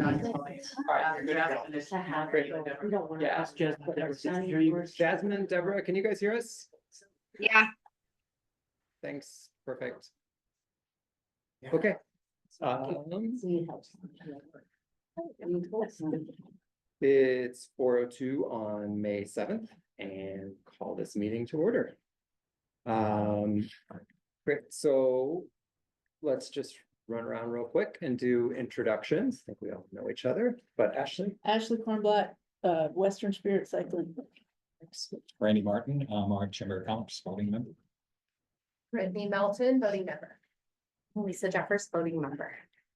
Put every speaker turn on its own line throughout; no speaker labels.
Alright, you're good to go. Great.
We don't want to
Yeah.
ask just, but our
Jasmine, Deborah, can you guys hear us?
Yeah.
Thanks, perfect. Okay. It's 4:02 on May 7th and call this meeting to order. Great, so let's just run around real quick and do introductions. I think we all know each other, but Ashley.
Ashley Kornblatt, Western Spirit Cycling.
Randy Martin, our Chamber of Commerce voting member.
Brittany Melton, voting member. Lisa Jeffers, voting member.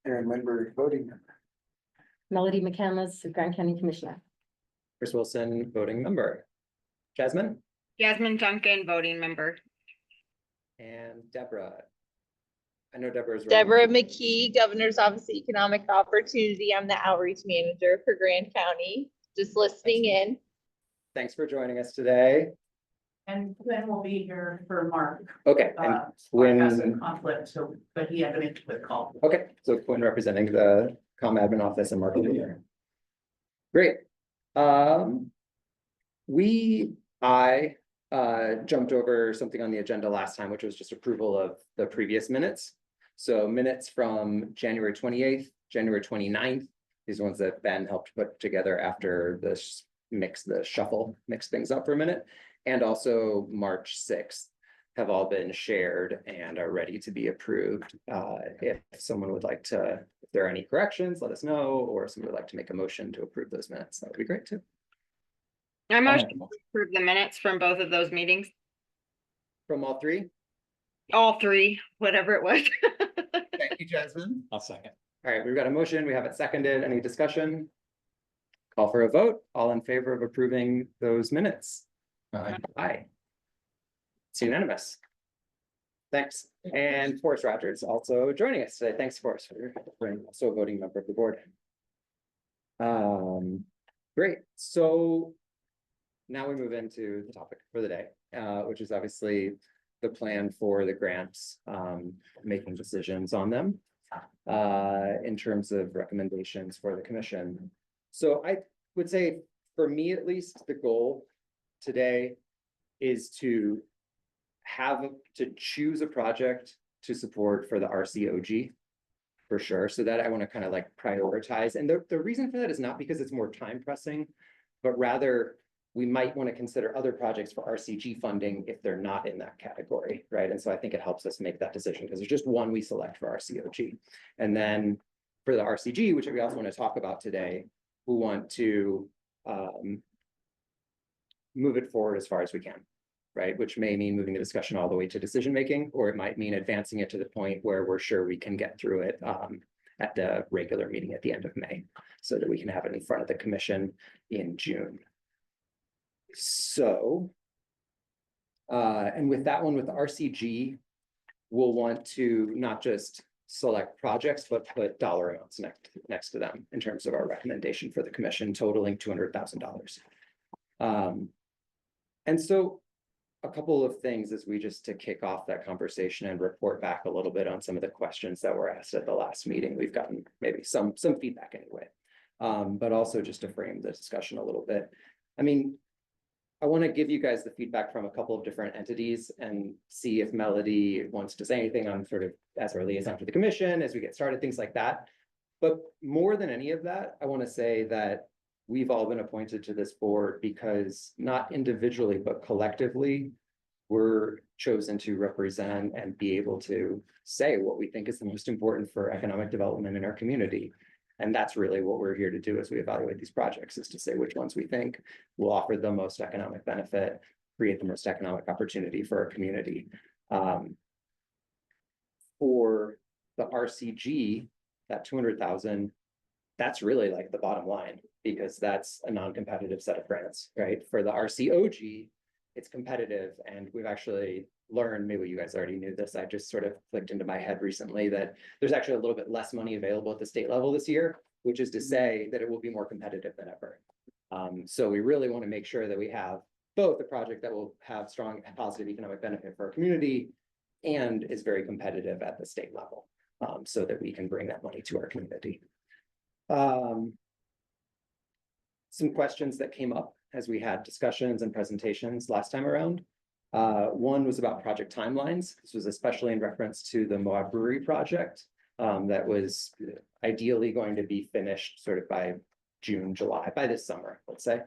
Aaron Lindbergh, voting member.
Melody McCandless, Grand County Commissioner.
Chris Wilson, voting member. Jasmine
Jasmine Duncan, voting member.
and Deborah. I know Deborah's.
Deborah McKee, Governor's Office of Economic Opportunity. I'm the outreach manager for Grand County, just listening in.
Thanks for joining us today.
And Glenn will be here for Mark.
Okay, and
Mark has a
when,
conflict, so, but he had to make a quick call.
okay, so Quinn representing the comm admin office and Mark will be here. Great. I jumped over something on the agenda last time, which was just approval of the previous minutes. So minutes from January 28th, January 29th, these ones that Ben helped put together after this mix things up for a minute. And also March 6th have all been shared and are ready to be approved. If someone would like to, if there are any corrections, let us know, or if someone would like to make a motion to approve those minutes, that would be great too.
I motion to approve the minutes from both of those meetings,
From all three?
all three, whatever it was.
Thank you, Jasmine.
I'll second.
All right, we've got a motion. We have it seconded. Any discussion? Call for a vote. All in favor of approving those minutes? Aye. It's unanimous. Thanks. And Forrest Rogers also joining us today. Thanks, Forrest, for being also a voting member of the board. Great. So now we move into the topic for the day, which is obviously the plan for the grants, making decisions on them in terms of recommendations for the commission. So I would say, for me at least, the goal today is to choose a project to support for the RCOG for sure. So that I want to kind of like prioritize. And the reason for that is not because it's more time pressing, but rather we might want to consider other projects for RCG funding if they're not in that category, right? And so I think it helps us make that decision because there's just one we select for RCOG. And then for the RCG, which we also want to talk about today, we want to move it forward as far as we can, right? Which may mean moving the discussion all the way to decision-making, or it might mean advancing it to the point where we're sure we can get through it at the regular meeting at the end of May, so that we can have it in front of the commission in June. So, and with that one, with the RCG, we'll want to not just select projects, but put dollar amounts next to them in terms of our recommendation for the commission totaling $200,000. And so a couple of things as we just to kick off that conversation and report back a little bit on some of the questions that were asked at the last meeting. We've gotten maybe some feedback anyway, but also just to frame the discussion a little bit. I mean, I want to give you guys the feedback from a couple of different entities and see if Melody wants to say anything on sort of as our liaison to the commission as we get started, things like that. But more than any of that, I want to say that we've all been appointed to this board because not individually, but collectively, we're chosen to represent and be able to say what we think is the most important for economic development in our community. And that's really what we're here to do as we evaluate these projects, is to say which ones we think will offer the most economic benefit, create the most economic opportunity for our community. For the RCG, that 200,000, that's really like the bottom line, because that's a non-competitive set of grants, right? For the RCOG, it's competitive, and we've actually learned, maybe you guys already knew this, I just sort of clicked into my head recently, that there's actually a little bit less money available at the state level this year, which is to say that it will be more competitive than ever. So we really want to make sure that we have both a project that will have strong and positive economic benefit for our community and is very competitive at the state level, so that we can bring that money to our community. Some questions that came up as we had discussions and presentations last time around. One was about project timelines. This was especially in reference to the Moab Brewery project. That was ideally going to be finished sort of by June, July, by this summer, let's say.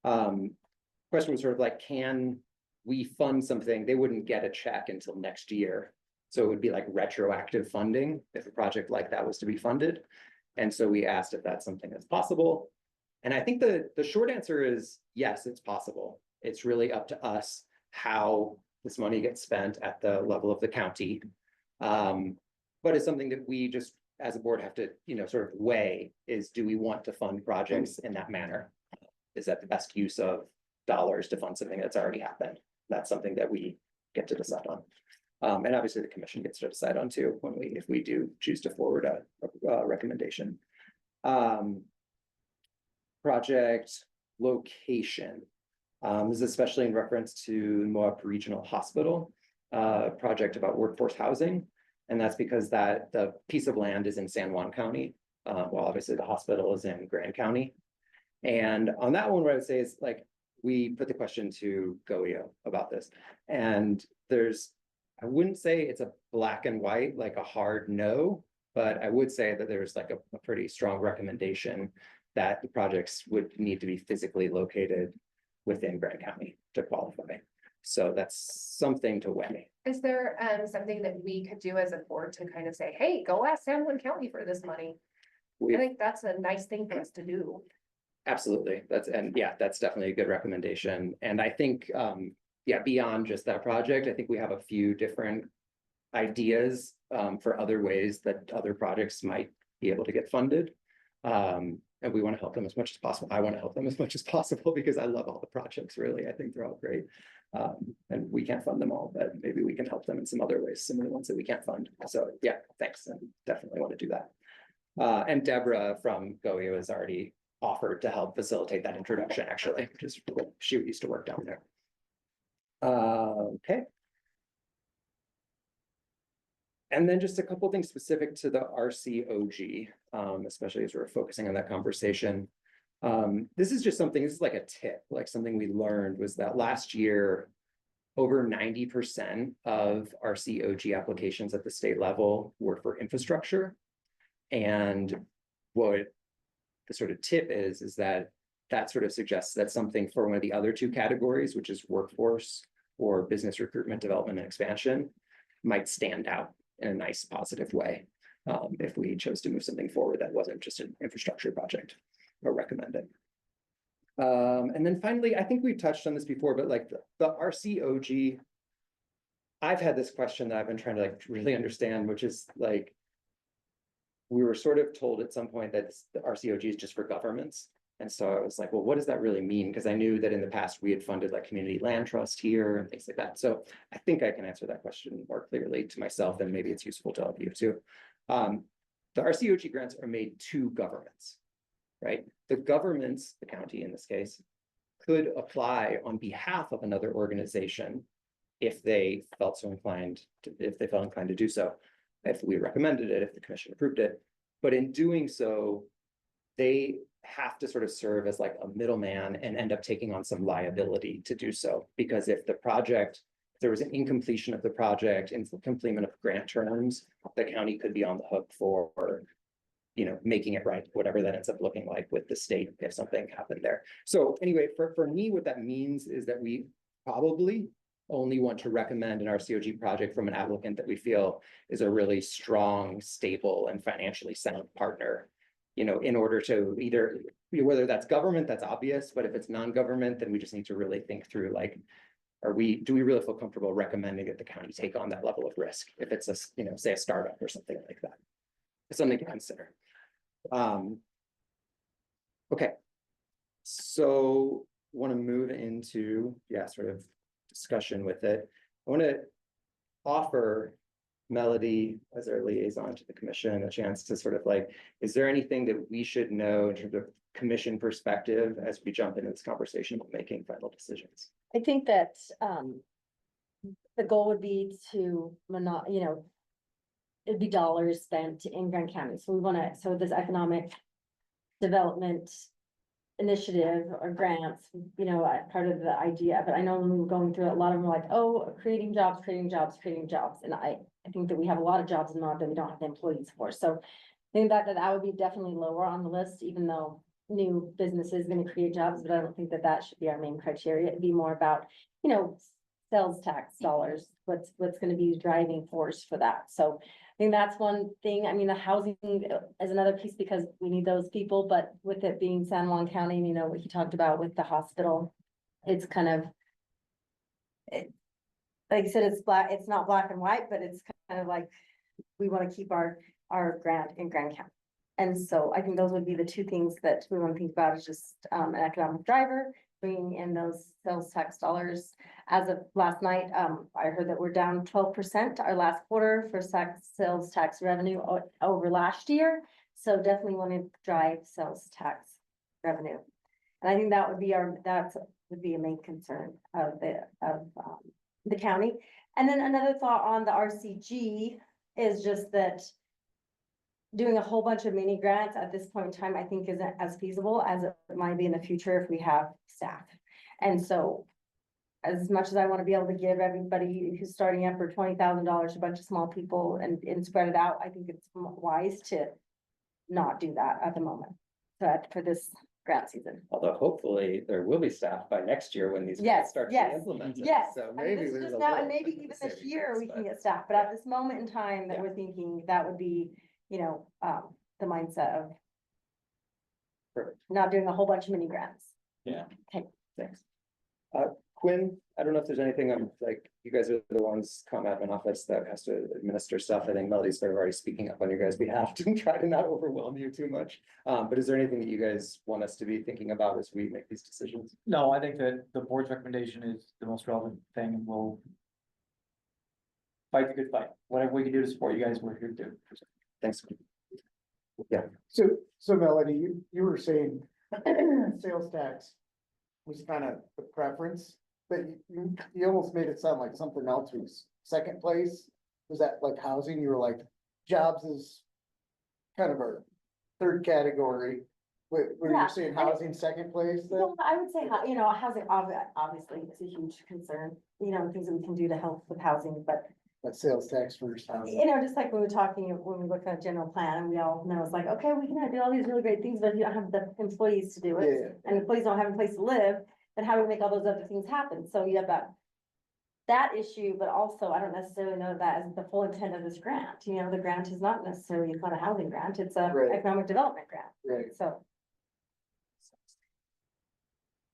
Question was sort of like, can we fund something? They wouldn't get a check until next year. So it would be like retroactive funding if a project like that was to be funded. And so we asked if that's something that's possible. And I think the short answer is yes, it's possible. It's really up to us how this money gets spent at the level of the county. But it's something that we just, as a board, have to, sort of weigh is, do we want to fund projects in that manner? Is that the best use of dollars to fund something that's already happened? That's something that we get to decide on. And obviously the commission gets to decide on too, if we do choose to forward a recommendation. Project location. This is especially in reference to Moab Regional Hospital, project about workforce housing. And that's because the piece of land is in San Juan County, while obviously the hospital is in Grand County. And on that one, what I would say is like, we put the question to GOEO about this. And I wouldn't say it's a black and white, like a hard no, but I would say that there's like a pretty strong recommendation that the projects would need to be physically located within Grand County to qualify. So that's something to weigh.
Is there something that we could do as a board to kind of say, hey, go ask San Juan County for this money? I think that's a nice thing for us to do.
Absolutely. That's definitely a good recommendation. And I think, beyond just that project, I think we have a few different ideas for other ways that other projects might be able to get funded. And we want to help them as much as possible. I want to help them as much as possible because I love all the projects, really. I think they're all great. And we can't fund them all, but maybe we can help them in some other ways, some of the ones that we can't fund. So yeah, thanks. And definitely want to do that. And Deborah from GOEO has already offered to help facilitate that introduction, actually, which is cool. She used to work down there. Okay. And then just a couple of things specific to the RCOG, especially as we're focusing on that conversation. This is just something, this is like a tip, like something we learned was that last year, over 90% of RCOG applications at the state level were for infrastructure. And what the sort of tip is that sort of suggests that something for one of the other two categories, which is workforce or business recruitment, development, and expansion, might stand out in a nice positive way if we chose to move something forward that wasn't just an infrastructure project or recommended. And then finally, I think we've touched on this before, but like the RCOG, I've had this question that I've been trying to like really understand, which is like, we were sort of told at some point that the RCOG is just for governments. And so I was like, well, what does that really mean? Because I knew that in the past we had funded like community land trust here and things like that. So I think I can answer that question more clearly to myself, and maybe it's useful to all of you too. The RCOG grants are made to governments, right? The governments, the county in this case, could apply on behalf of another organization if they felt so inclined to do so, if we recommended it, if the commission approved it. But in doing so, they have to sort of serve as like a middleman and end up taking on some liability to do so. Because if there was an incompletion of the project, incompletion of grant terms, the county could be on the hook for, making it right, whatever that ends up looking like with the state if something happened there. So anyway, for me, what that means is that we probably only want to recommend an RCOG project from an applicant that we feel is a really strong, stable, and financially sound partner. In order to either, whether that's government, that's obvious, but if it's non-government, then we just need to really think through like, do we really feel comfortable recommending that the county take on that level of risk? If it's a, say a startup or something like that. It's something to consider. Okay. So want to move into, sort of discussion with it. I want to offer Melody as our liaison to the commission a chance to sort of like, is there anything that we should know in terms of commission perspective as we jump into this conversation of making final decisions?
I think that the goal would be to, it'd be dollars spent in Grand County. So we want to, so this economic development initiative or grants, you know, part of the idea, but I know when we were going through it, a lot of them were like, oh, creating jobs, creating jobs, creating jobs, and I think that we have a lot of jobs in Moab that we don't have the employees for, so I think that would be definitely lower on the list, even though new business is gonna create jobs, but I don't think that that should be our main criteria. It'd be more about, you know, sales tax dollars, what's gonna be the driving force for that. So I think that's one thing. I mean, the housing is another piece because we need those people, but with it being San Juan County, you know, what he talked about with the hospital, it's kind of like I said, it's not black and white, but it's kind of like we want to keep our grant in Grand County. And so I think those would be the two things that we want to think about is just an economic driver, bringing in those sales tax dollars. As of last night, I heard that we're down 12% our last quarter for sales tax revenue over last year. So definitely want to drive sales tax revenue. And I think that would be a main concern of the county. And then another thought on the RCG is just that doing a whole bunch of mini grants at this point in time, I think isn't as feasible as it might be in the future if we have staff. And so as much as I want to be able to give everybody who's starting up for $20,000, a bunch of small people and spread it out, I think it's wise to not do that at the moment. So for this grant season.
Although hopefully there will be staff by next year when these
Yes,
grants start to
yes,
implement it.
yes.
So
I mean,
maybe
this is
there's
just
a
now,
little
and maybe
bit of
even this
savings,
year we can
but-
get staff, but at this moment in time that we're thinking that would be, you know, the mindset of
Perfect.
not doing a whole bunch of mini grants.
Thanks. Quinn, I don't know if there's anything on, like, you guys are the ones, com admin office that has to administer stuff. I think Melody's sort of already speaking up on your guys' behalf to try to not overwhelm you too much. But is there anything that you guys want us to be thinking about as we make these decisions?
No, I think that the board's recommendation is the most relevant thing, and we'll fight the good fight. Whatever we can do to support you guys, we're here to do.
Thanks.
So Melody, you were saying sales tax was kind of the preference, but you almost made it sound like something else was second place. Was that like housing? You were like, jobs is kind of our third category. When
Yeah,
you're saying housing second place, then?
Well, I would say, you know, housing obviously is a huge concern, you know, things that we can do to help with housing, but
But sales tax first, housing.
you know, just like we were talking, when we look at a general plan and we all know, it's like, okay, we can do all these really great things, but if you don't have the employees to do it.
Yeah.
And employees don't have a place to live, then how do we make all those other things happen? So you have that issue, but also I don't necessarily know that as the full intent of this grant. You know, the grant is not necessarily, it's not a housing grant, it's a
Right.
economic development grant.
Right.
So,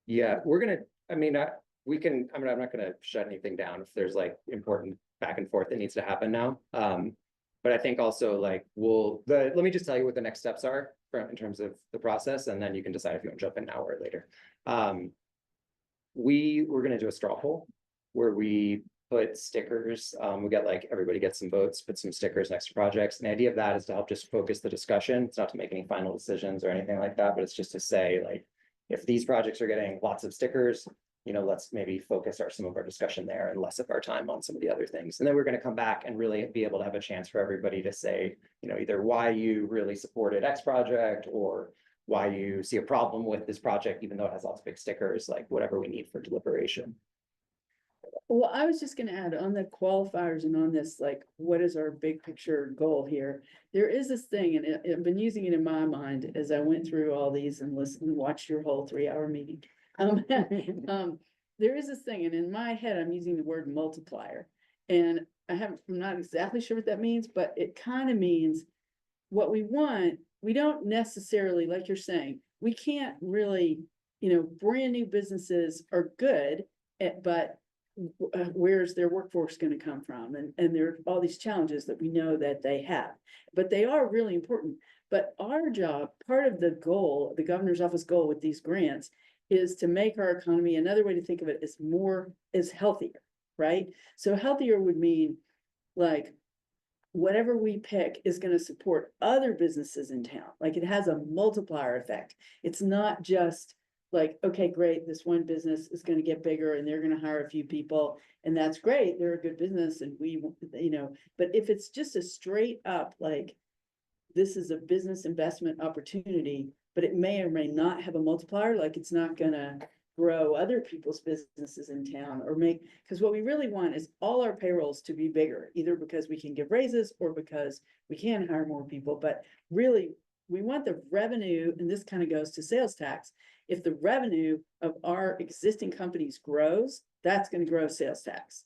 Yeah, we're gonna, I mean, I'm not gonna shut anything down if there's like important back and forth that needs to happen now. But I think also like let me just tell you what the next steps are in terms of the process, and then you can decide if you want to jump in now or later. We're gonna do a straw poll where we put stickers, we get like, everybody gets some votes, put some stickers next to projects. And the idea of that is to help just focus the discussion. It's not to make any final decisions or anything like that, but it's just to say like, if these projects are getting lots of stickers, you know, let's maybe focus some of our discussion there and less of our time on some of the other things. And then we're going to come back and really be able to have a chance for everybody to say, you know, either why you really supported X project or why you see a problem with this project, even though it has lots of big stickers, like whatever we need for deliberation.
Well, I was just gonna add on the qualifiers and on this, like, what is our big picture goal here? There is this thing, and I've been using it in my mind as I went through all these and listened and watched your whole 3-hour meeting. There is this thing, and in my head, I'm using the word multiplier. And I'm not exactly sure what that means, but it kind of means what we want. We don't necessarily, like you're saying, we can't really, you know, brand new businesses are good, but where's their workforce going to come from? And there are all these challenges that we know that they have, but they are really important. But our job, part of the goal, the governor's office goal with these grants is to make our economy, another way to think of it is healthier, right? So healthier would mean like whatever we pick is going to support other businesses in town. Like it has a multiplier effect. It's not just like, okay, great, this one business is going to get bigger and they're going to hire a few people and that's great. They're a good business and we, you know, but if it's just a straight up, like, this is a business investment opportunity, but it may or may not have a multiplier, like it's not gonna grow other people's businesses in town or make, because what we really want is all our payrolls to be bigger, either because we can give raises or because we can hire more people, but really, we want the revenue, and this kind of goes to sales tax. If the revenue of our existing companies grows, that's gonna grow sales tax.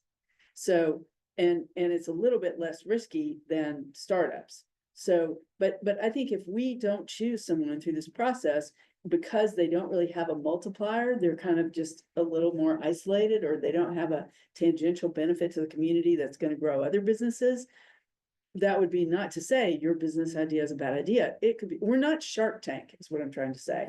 So, and it's a little bit less risky than startups. So, but I think if we don't choose someone through this process, because they don't really have a multiplier, they're kind of just a little more isolated, or they don't have a tangential benefit to the community that's gonna grow other businesses. That would be not to say your business idea is a bad idea. It could be, we're not Shark Tank, is what I'm trying to say.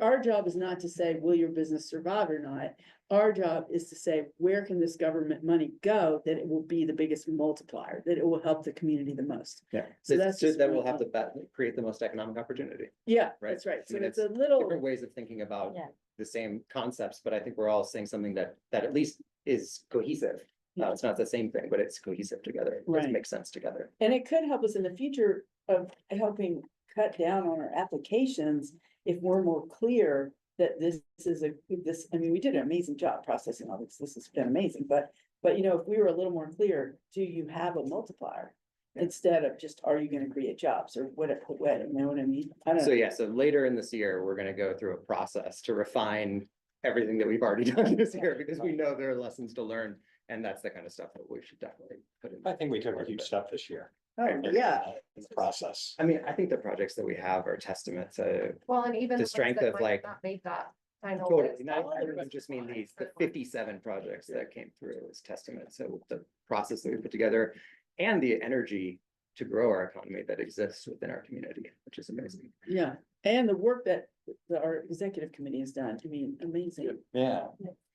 Our job is not to say, will your business survive or not? Our job is to say, where can this government money go that it will be the biggest multiplier, that it will help the community the most?
Yeah,
So
so
that's
that's
just
that
my
will have the
thought.
create the most economic opportunity.
Yeah,
Right.
that's right.
I
So
mean,
it's a little,
Different ways of thinking about
Yeah.
the same concepts, but I think we're all saying something that at least is cohesive.
Yeah.
It's not the same thing, but it's cohesive together. It
Right.
makes sense together.
and it could help us in the future of helping cut down on our applications if we're more clear that this is I mean, we did an amazing job processing all this. This has been amazing, but you know, if we were a little more clear, do you have a multiplier? Instead of just, are you gonna create jobs or whatever, you know what I mean? I don't
So
know.
yeah, so later in this year, we're gonna go through a process to refine everything that we've already done this year, because we know there are lessons to learn. And that's the kind of stuff that we should definitely put in.
I think we took a huge step this year.
Oh, yeah.
In the process.
I mean, I think the projects that we have are testament to
Well, and even
The
ones
strength
that
of,
might
like-
Not make that final.
totally,
list,
not,
all
I
of
don't
those
just mean
ones
these, the
that-
57 projects that came through is testament to the process that we put together. And the energy to grow our economy that exists within our community, which is amazing.
Yeah, and the work that our executive committee has done, I mean, amazing.
Yeah.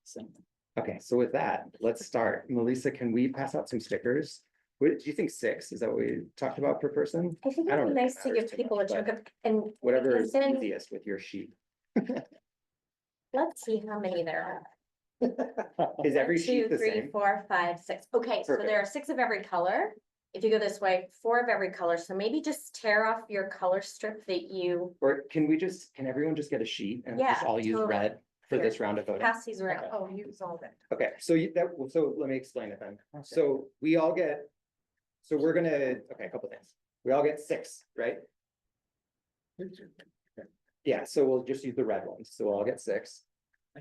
So,
Okay, so with that, let's start. Melissa, can we pass out some stickers? What, do you think 6? Is that what we talked about per person?
I think
I don't
it'd be
know if it
nice to
matters
give
too
people a
much, but
chunk of, and
Whatever
because
is
then,
easiest with your sheet.
let's see how many there are.
Is every
1,
sheet
2,
the
3,
same?
4, 5, 6. Okay, so
Perfect.
there are 6 of every color. If you go this way, 4 of every color. So maybe just tear off your color strip that you
Or can everyone just get a sheet and just
Yeah,
all use
totally.
red for
Here.
this round of voting?
pass these around.
Oh, use all of it.
Okay, so so let me explain it then. So we all get, so we're gonna, okay, a couple things. We all get 6, right? Yeah, so we'll just use the red ones. So we'll all get 6.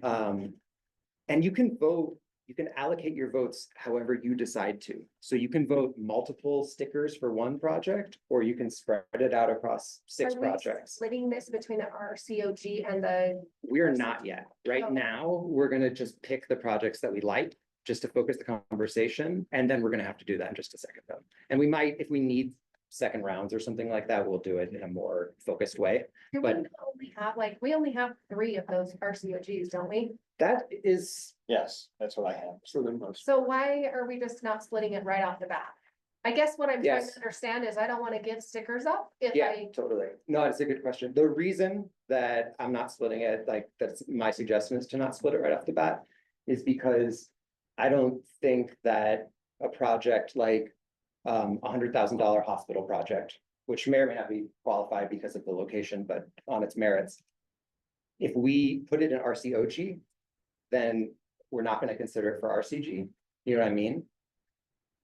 And you can vote, you can allocate your votes however you decide to. So you can vote multiple stickers for one project, or you can spread it out across 6
Are we
projects.
Splitting this between our COG and the,
We're not yet. Right
Oh.
now, we're gonna just pick the projects that we like, just to focus the conversation, and then we're gonna have to do that in just a second though. And we might, if we need second rounds or something like that, we'll do it in a more focused way.
do we
But-
only have, like, we only have 3 of those RCOGs, don't we?
That is,
Yes, that's what I have. So the most.
So why are we just not splitting it right off the bat? I guess what I'm trying
Yes.
to understand is I don't wanna give stickers up if
yeah,
I,
totally. No, it's a good question. The reason that I'm not splitting it, like, that's my suggestion is to not split it right off the bat, is because I don't think that a project like $100,000 hospital project, which may or may not be qualified because of the location, but on its merits. If we put it in RCOG, then we're not gonna consider it for RCG, you know what I mean?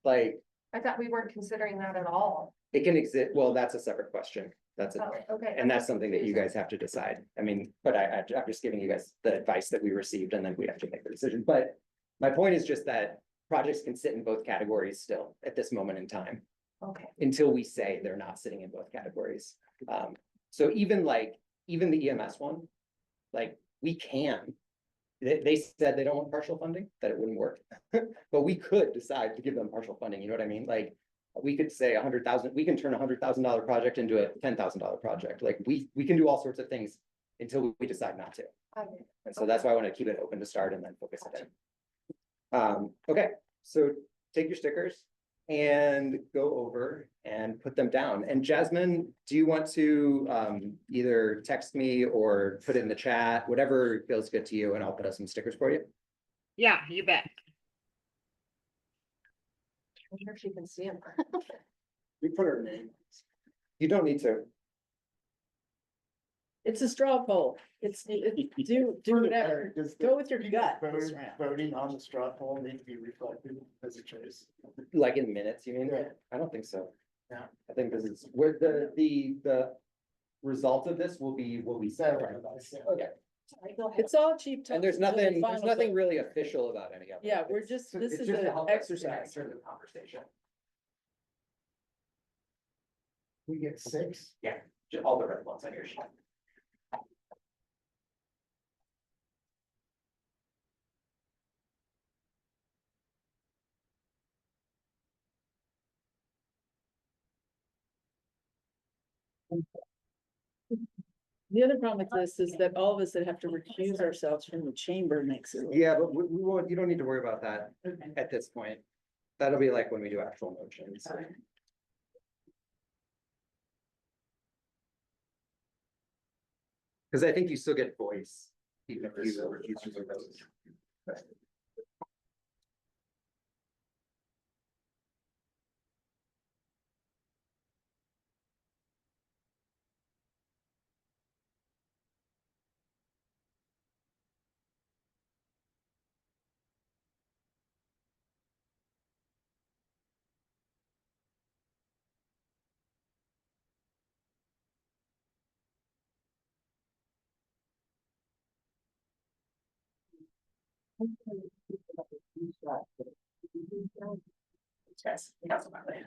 Like,
I thought we weren't considering that at all.
it can exist, well, that's a separate question, that's
Oh,
a,
okay.
and that's something that you guys have to decide. I mean, but I'm just giving you guys the advice that we received, and then we have to make the decision, but my point is just that projects can sit in both categories still at this moment in time,
Okay,
until we say they're not sitting in both categories. So even the EMS one, like, we can. They said they don't want partial funding, that it wouldn't work, but we could decide to give them partial funding, you know what I mean? Like, we could say 100,000, we can turn $100,000 project into a $10,000 project, like, we can do all sorts of things until we decide not to.
okay.
And so that's why I want to keep it open to start and then focus it in. Okay, so take your stickers and go over and put them down. And Jasmine, do you want to either text me or put it in the chat, whatever feels good to you, and I'll put up some stickers for you?
Yeah, you bet.
I wonder if you can see them.
We put her name. You don't need to.
It's a straw poll. Do whatever. Go with your gut this round.
Voting on the straw poll need to be reflected as a choice.
Like in minutes, you mean?
Yeah.
I don't think so.
Yeah.
I think this is where the result of this will be set. Okay,
It's all cheap.
and there's
talk until the
nothing, there's
final
nothing
vote.
really official about any of it.
Yeah, we're
It's-
just,
it's
this is
just to
an
help us
exercise.
answer the conversation.
We get 6.
Yeah, just all the red ones on your sheet.
The other problem with this is that all of us that have to recuse ourselves from the chamber makes it.
Yeah, but we won't, you don't need to worry about that
Okay.
at this point. That'll be like when we do actual motions. Cause I think you still get voice. Even if you recuse yourself.
Yes, Councilmember.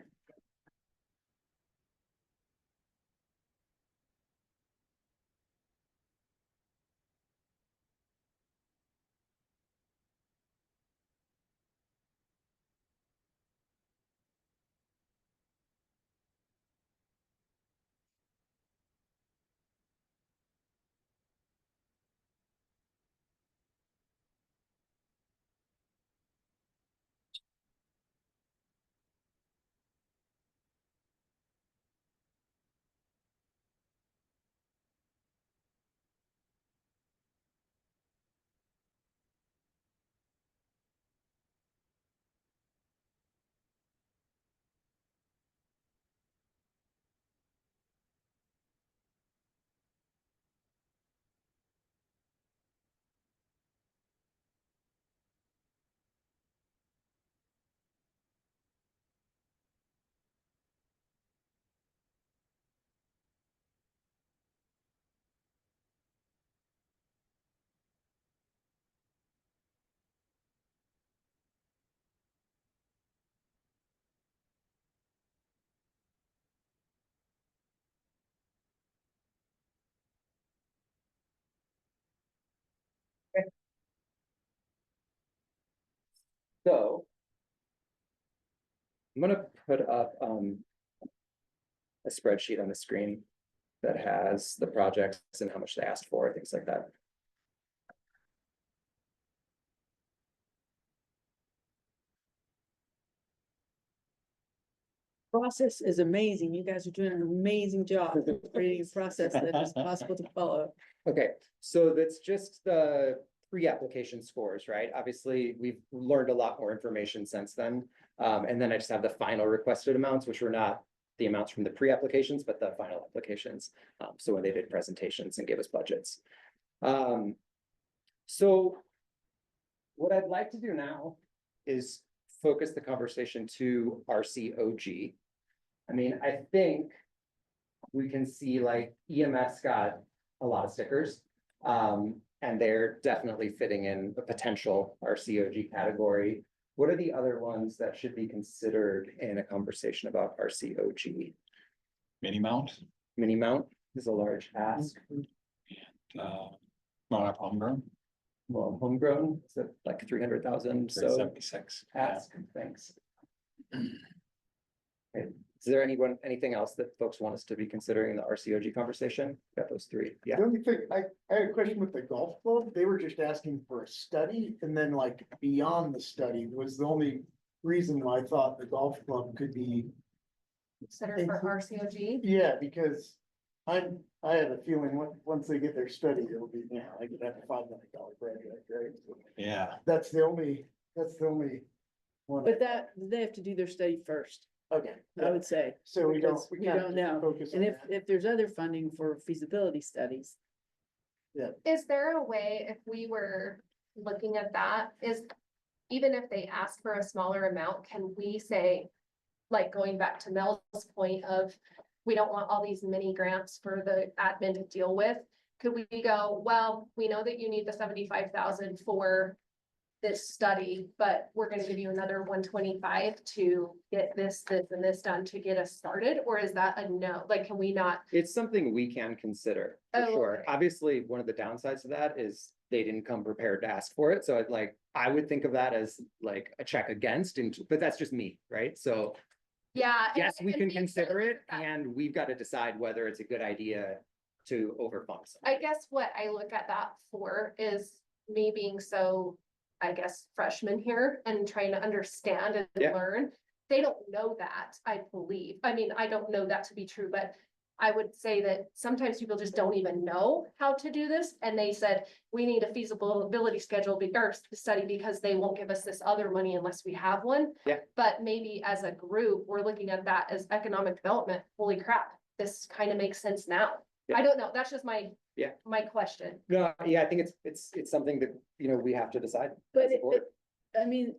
So. I'm gonna put up, a spreadsheet on the screen that has the projects and how much they asked for, things like that.
Process is amazing. You guys are doing an amazing job creating a process that is possible to follow.
Okay, so that's just the pre-application scores, right? Obviously, we've learned a lot more information since then. And then I just have the final requested amounts, which were not the amounts from the pre-applications, but the final applications. So when they did presentations and gave us budgets. So what I'd like to do now is focus the conversation to RCOG. I mean, I think we can see like EMS got a lot of stickers. And they're definitely fitting in a potential RCOG category. What are the other ones that should be considered in a conversation about RCOG?
Mini Mount,
Mini Mount is a large ask.
Mount Up Homegrown,
Well, homegrown, is it like 300,000? So
76.
ask, thanks. Okay. Is there anything else that folks want us to be considering in the RCOG conversation? Got those three, yeah.
The only thing, I had a question with the golf club, they were just asking for a study, and then like beyond the study was the only reason why I thought the golf club could be.
Consider for RCOG.
Yeah, because I have a feeling once they get their study, it'll be, like a $5 million project, right?
Yeah,
That's the only one.
But they have to do their study first,
Okay,
I would say.
so we don't.
because we don't know.
Focus on
And if
that.
there's other funding for feasibility studies,
Is there a way, if we were looking at that, even if they ask for a smaller amount, can we say, like going back to Mel's point of, we don't want all these mini grants for the admin to deal with? Could we go, well, we know that you need the 75,000 for this study, but we're gonna give you another 125 to get this, and this done to get us started? Or is that a no? Like, can we not?
It's something we can consider, for
Oh,
sure.
okay.
Obviously, one of the downsides of that is they didn't come prepared to ask for it, so I'd like, I would think of that as like a check against, and, but that's just me, right? So
Yeah.
yes, we
and
can
we
consider it,
that.
and we've got to decide whether it's a good idea to overfund something.
I guess what I look at that for is me being so, I guess, freshman here and trying to understand and
Yeah.
learn. They don't know that, I believe. I mean, I don't know that to be true, but I would say that sometimes people just don't even know how to do this. And they said, we need a feasibility schedule or study because they won't give us this other money unless we have one.
Yeah.
But maybe as a group, we're looking at that as economic development. Holy crap, this kind of makes sense now.
Yeah.
I don't know. That's just my.
Yeah.
My question.
No, yeah, I think it's something that, you know, we have to decide.
But
as a board.
I mean,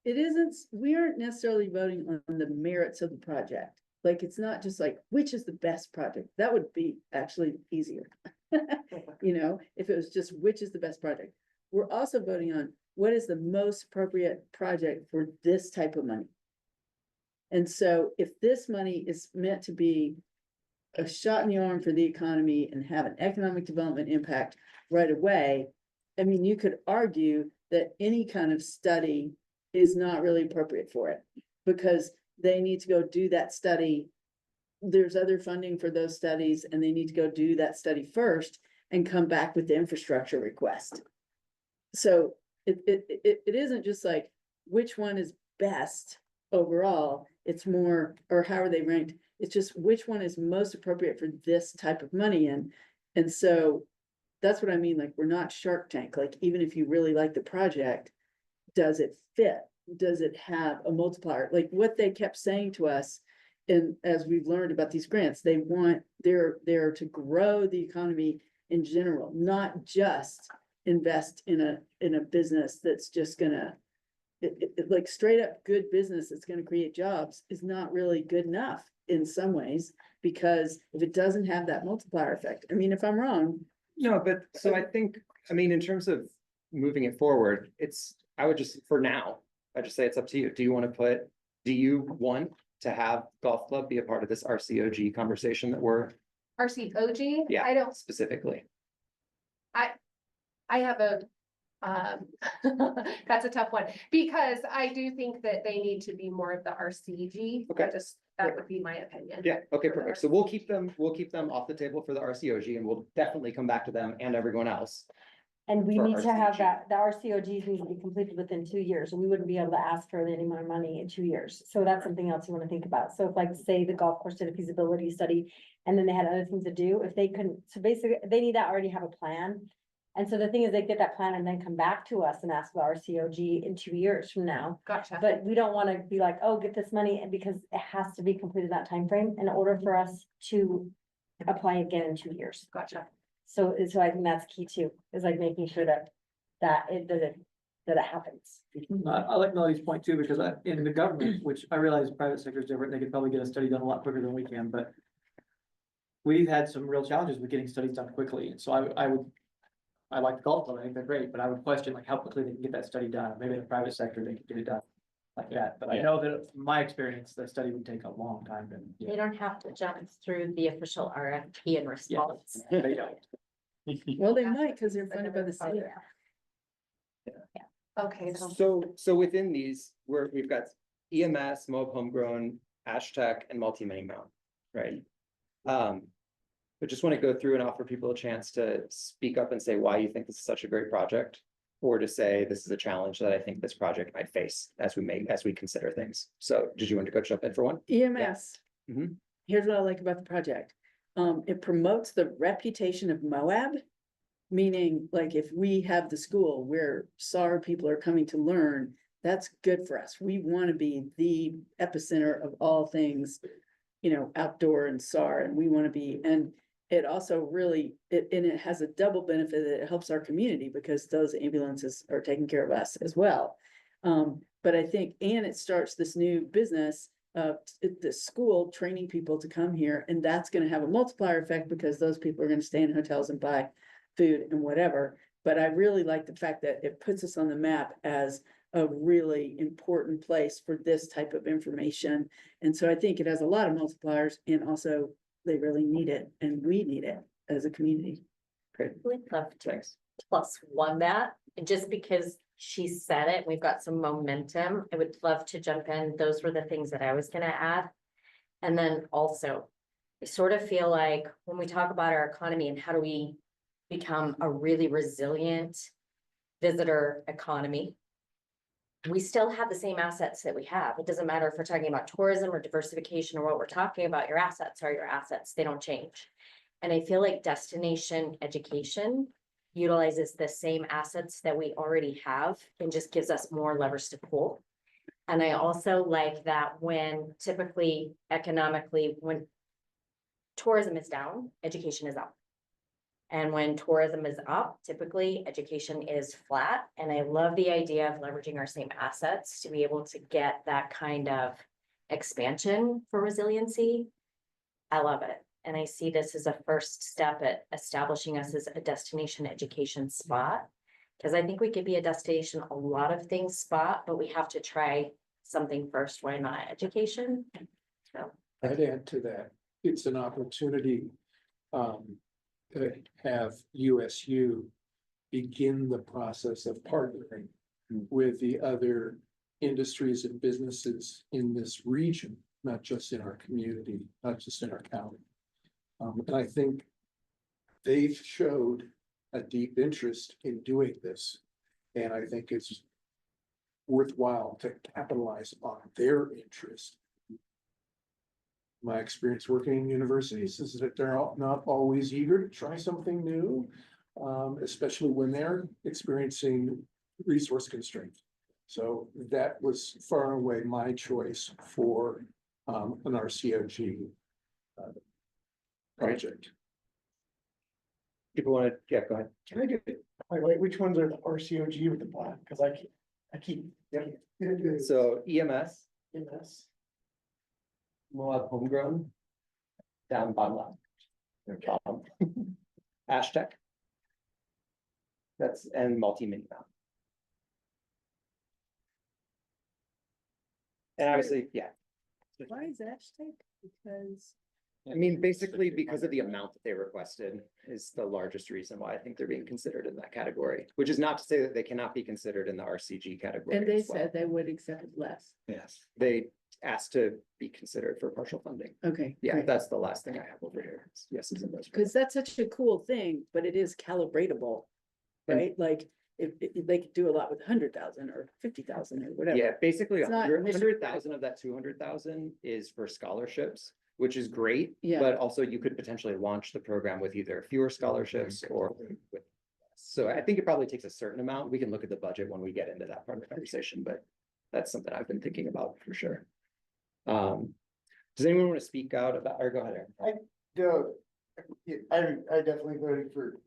it isn't, we aren't necessarily voting on the merits of the project. Like, it's not just like, which is the best project? That would be actually easier. You know, if it was just which is the best project. We're also voting on what is the most appropriate project for this type of money. And so if this money is meant to be a shot in the arm for the economy and have an economic development impact right away, I mean, you could argue that any kind of study is not really appropriate for it, because they need to go do that study. There's other funding for those studies, and they need to go do that study first and come back with the infrastructure request. So it isn't just like which one is best overall, it's more, or how are they ranked? It's just which one is most appropriate for this type of money. And so that's what I mean, like, we're not Shark Tank, like, even if you really like the project, does it fit? Does it have a multiplier? Like what they kept saying to us, and as we've learned about these grants, they want, they're to grow the economy in general, not just invest in a business that's just gonna, like straight up good business that's gonna create jobs is not really good enough in some ways, because if it doesn't have that multiplier effect, I mean, if I'm wrong.
No, but so I think, I mean, in terms of moving it forward, I would just, for now, I just say it's up to you. Do you want to have golf club be a part of this RCOG conversation that we're
RCOG?
Yeah.
I don't,
specifically?
I have a, that's a tough one, because I do think that they need to be more of the RCG.
Okay.
That would be my opinion.
Yeah, okay, perfect. So we'll keep them off the table for the RCOG, and we'll definitely come back to them and everyone else.
And we
For
need to have
RCG.
that, the RCOGs need to be completed within 2 years, and we wouldn't be able to ask for any more money in 2 years. So that's something else you wanna think about. So if, like, say the golf course did a feasibility study and then they had other things to do, if they couldn't, so basically, they need to already have a plan. And so the thing is, they get that plan and then come back to us and ask for RCOG in 2 years from now.
Gotcha.
But we don't wanna be like, oh, get this money, and because it has to be completed that time frame in order for us to apply again in 2 years.
Gotcha.
So I think that's key too, is like making sure that it happens.
I like Melody's point too, because in the government, which I realize private sector is different, they could probably get a study done a lot quicker than we can, but we've had some real challenges with getting studies done quickly, and so I like the golf club, I think they're great, but I would question like how quickly they can get that study done. Maybe in the private sector, they could get it done like that, but I
Yeah.
know that from my experience, the study would take a long time and.
They don't have to jump through the official RFP and response.
They don't.
Well, they might, because they're funded by the state.
Okay.
So within these, we've got EMS, MOB Homegrown, Ashtec, and Multi-Mini Mount, right? But just want to go through and offer people a chance to speak up and say why you think this is such a great project, or to say this is a challenge that I think this project might face as we consider things. So did you want to go jump in for one?
EMS.
Mhm.
Here's what I like about the project. It promotes the reputation of Moab. Meaning, like, if we have the school where SAR people are coming to learn, that's good for us. We want to be the epicenter of all things, you know, outdoor and SAR, and we want to be, and it also really, and it has a double benefit that it helps our community because those ambulances are taking care of us as well. But I think, and it starts this new business of the school training people to come here, and that's gonna have a multiplier effect because those people are gonna stay in hotels and buy food and whatever. But I really like the fact that it puts us on the map as a really important place for this type of information. And so I think it has a lot of multipliers, and also they really need it and we need it as a community.
We'd love to
Thanks.
+1 that, and just because she said it, we've got some momentum. I would love to jump in. Those were the things that I was gonna add. And then also, I sort of feel like when we talk about our economy and how do we become a really resilient visitor economy, we still have the same assets that we have. It doesn't matter if we're talking about tourism or diversification or what we're talking about, your assets are your assets, they don't change. And I feel like destination education utilizes the same assets that we already have and just gives us more levers to pull. And I also like that when typically economically, when tourism is down, education is up. And when tourism is up, typically education is flat. And I love the idea of leveraging our same assets to be able to get that kind of expansion for resiliency. I love it. And I see this as a first step at establishing us as a destination education spot. Because I think we could be a destination, a lot of things spot, but we have to try something first. Why not education? So.
I'd add to that, it's an opportunity to have USU begin the process of partnering with the other industries and businesses in this region, not just in our community, not just in our county. And I think they've showed a deep interest in doing this. And I think it's worthwhile to capitalize on their interest. My experience working in universities is that they're not always eager to try something new, especially when they're experiencing resource constraints. So that was far and away my choice for an RCOG project.
People wanna, yeah, go ahead.
Can I get it? Highlight which ones are the RCOG with the black? Cause I keep.
So EMS,
Yes.
Moab Homegrown, down bottom left. Bottom. Ashtec. That's, and multi-mini mount. And obviously, yeah,
Why is that stake? Because.
I mean, basically because of the amount that they requested is the largest reason why I think they're being considered in that category, which is not to say that they cannot be considered in the RCG category.
And they
as well.
said they would accept less.
Yes, they asked to be considered for partial funding.
Okay.
Yeah,
great.
that's the last thing I have over here. Yes, is in those.
Cause that's such a cool thing, but it is calibratable,
And-
right? Like, if they could do a lot with 100,000 or 50,000 or whatever.
Yeah, basically
It's not
100,000 of that 200,000 is for scholarships, which is great.
Yeah.
But also you could potentially launch the program with either fewer scholarships or with. So I think it probably takes a certain amount. We can look at the budget when we get into that part of the conversation, but that's something I've been thinking about for sure. Does anyone want to speak out about, or go ahead, Aaron?
I definitely voted for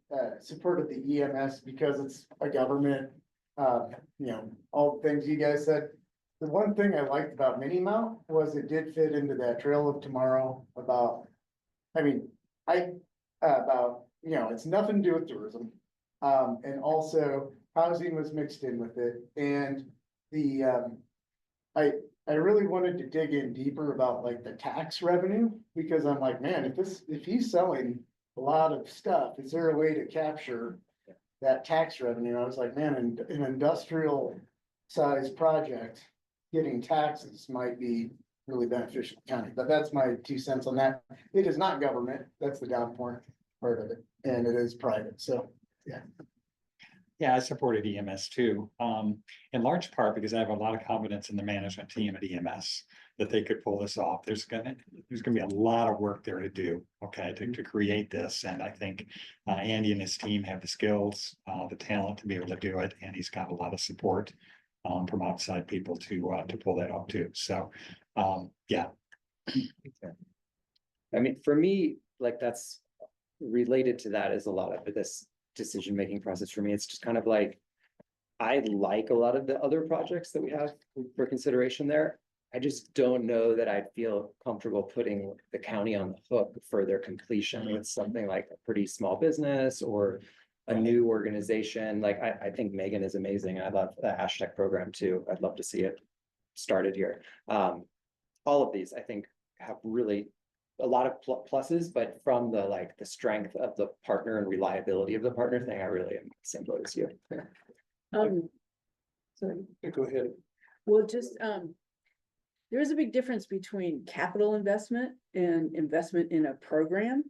support of the EMS because it's a government, all the things you guys said. The one thing I liked about Mini Mount was it did fit into that Trail of Tomorrow about, it's nothing to do with tourism. And also housing was mixed in with it, and I really wanted to dig in deeper about like the tax revenue, because I'm like, man, if he's selling a lot of stuff, is there a way to capture that tax revenue? I was like, man, an industrial size project, getting taxes might be really beneficial to the county, but that's my 2 cents on that. It is not government, that's the down part of it, and it is private, so, yeah.
Yeah, I supported EMS too, in large part because I have a lot of confidence in the management team at EMS that they could pull this off. There's gonna be a lot of work there to do, okay, to create this. And I think Andy and his team have the skills, the talent to be able to do it. And he's got a lot of support from outside people to pull that off too. So, yeah.
I mean, for me, like that's related to that is a lot of this decision-making process for me. It's just kind of like, I like a lot of the other projects that we have for consideration there. I just don't know that I'd feel comfortable putting the county on the hook for their completion with something like a pretty small business or a new organization. Like, I think Megan is amazing. I love the hashtag program too. I'd love to see it started here. All of these, I think, have really a lot of pluses, but from the like the strength of the partner and reliability of the partner thing, I really am the same boat as you.
Sorry.
Go ahead.
Well, just, there is a big difference between capital investment and investment in a program.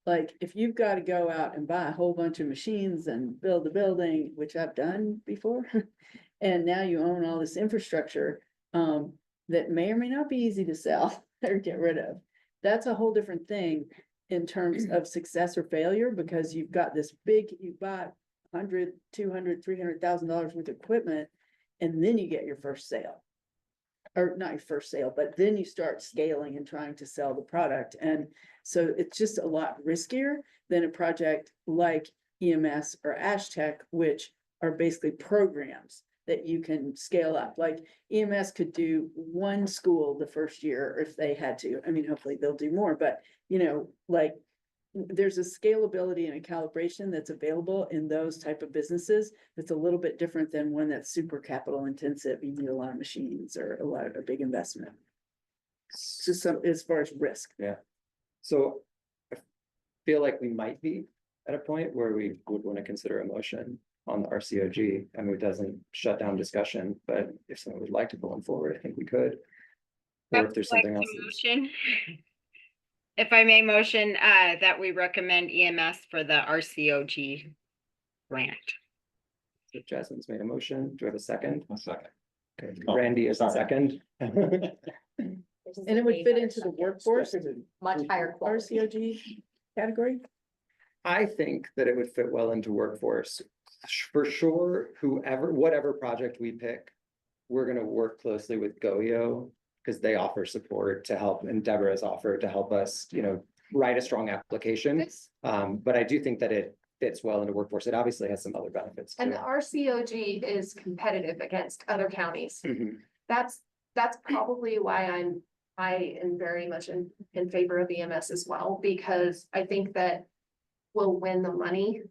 Like, if you've got to go out and buy a whole bunch of machines and build a building, which I've done before, and now you own all this infrastructure, that may or may not be easy to sell or get rid of. That's a whole different thing in terms of success or failure, because you've got this big, you bought $100, $200, $300,000 worth of equipment, and then you get your first sale. Or not your first sale, but then you start scaling and trying to sell the product. And so it's just a lot riskier than a project like EMS or AshTech, which are basically programs that you can scale up. Like EMS could do one school the first year if they had to. I mean, hopefully they'll do more, but like there's a scalability and a calibration that's available in those type of businesses that's a little bit different than one that's super capital intensive. You need a lot of machines or a big investment. Just some, as far as risk.
Yeah. So I feel like we might be at a point where we would want to consider a motion on the RCOG. I mean, it doesn't shut down discussion, but if someone would like to go on forward, I think we could. Or if there's something else.
Motion. If I may motion, that we recommend EMS for the RCOG grant.
So Jasmine's made a motion. Do I have a second?
A second.
Okay,
Oh,
Randy is a
sorry.
second.
And it would fit into the workforce
Much higher quality.
RCOG category.
I think that it would fit well into workforce. For sure, whatever project we pick, we're gonna work closely with GoYo because they offer support to help, and Deborah's offered to help us, write a strong application. But I do think that it fits well into workforce. It obviously has some other benefits
And
too.
the RCOG is competitive against other counties.
Mhm.
That's probably why I am very much in favor of EMS as well, because I think that we'll win the money.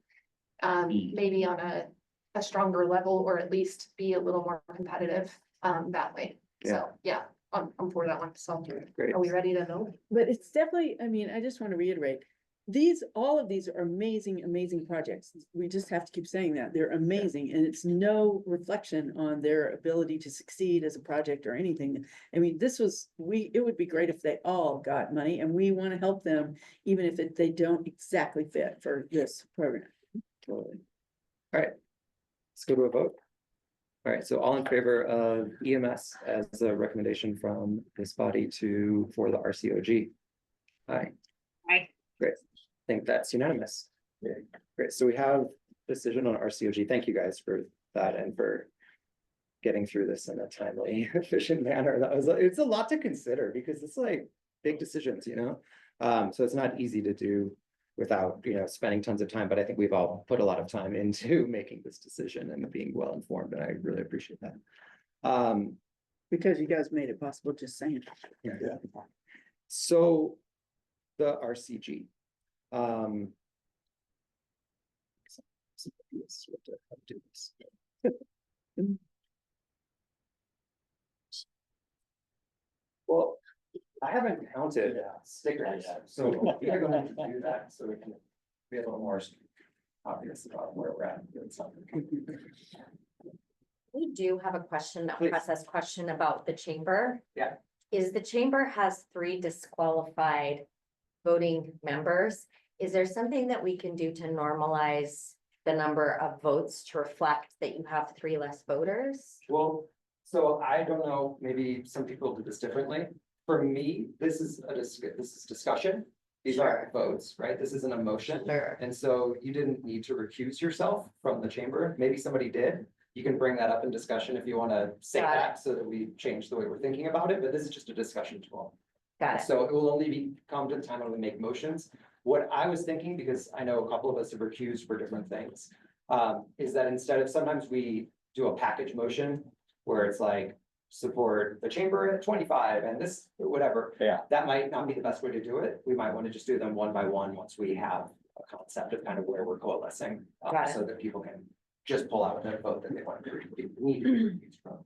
Maybe on a stronger level, or at least be a little more competitive, that way. So, yeah, I'm for that one. So
Great.
are we ready to vote?
But it's definitely, I mean, I just want to reiterate, all of these are amazing, amazing projects. We just have to keep saying that. They're amazing, and it's no reflection on their ability to succeed as a project or anything. I mean, it would be great if they all got money, and we want to help them, even if they don't exactly fit for this program.
Totally. All right, let's go to a vote. All right, so all in favor of EMS as a recommendation from this body for the RCOG? Aye.
Aye.
Great, I think that's unanimous. Great, so we have decision on RCOG. Thank you guys for that and for getting through this in a timely, efficient manner. It's a lot to consider because it's like big decisions, so it's not easy to do without, spending tons of time, but I think we've all put a lot of time into making this decision and being well informed, and I really appreciate that.
Because you guys made it possible, just saying.
Yeah. So the RCG. Well, I haven't counted stickers, so we are going to do that so we can be a little more obvious about where we're at.
We do have a question, a
Please.
process question about the chamber.
Yeah.
Is the chamber has 3 disqualified voting members? Is there something that we can do to normalize the number of votes to reflect that you have 3 less voters?
Well, so I don't know, maybe some people do this differently. For me, this is discussion. These aren't votes, right? This isn't a motion.
Sure.
And so you didn't need to recuse yourself from the chamber. Maybe somebody did. You can bring that up in discussion if you want to say
Got it.
that so that we change the way we're thinking about it, but this is just a discussion tool.
Got it.
So it will only come to the time when we make motions. what I was thinking, because I know a couple of us have recused for different things, is that instead of, sometimes we do a package motion where it's like, support the chamber at 25 and this, whatever.
Yeah.
That might not be the best way to do it. We might want to just do them one by one once we have a concept of kind of where we're coalescing.
Got it.
So that people can just pull out their vote that they want to need to be recused from.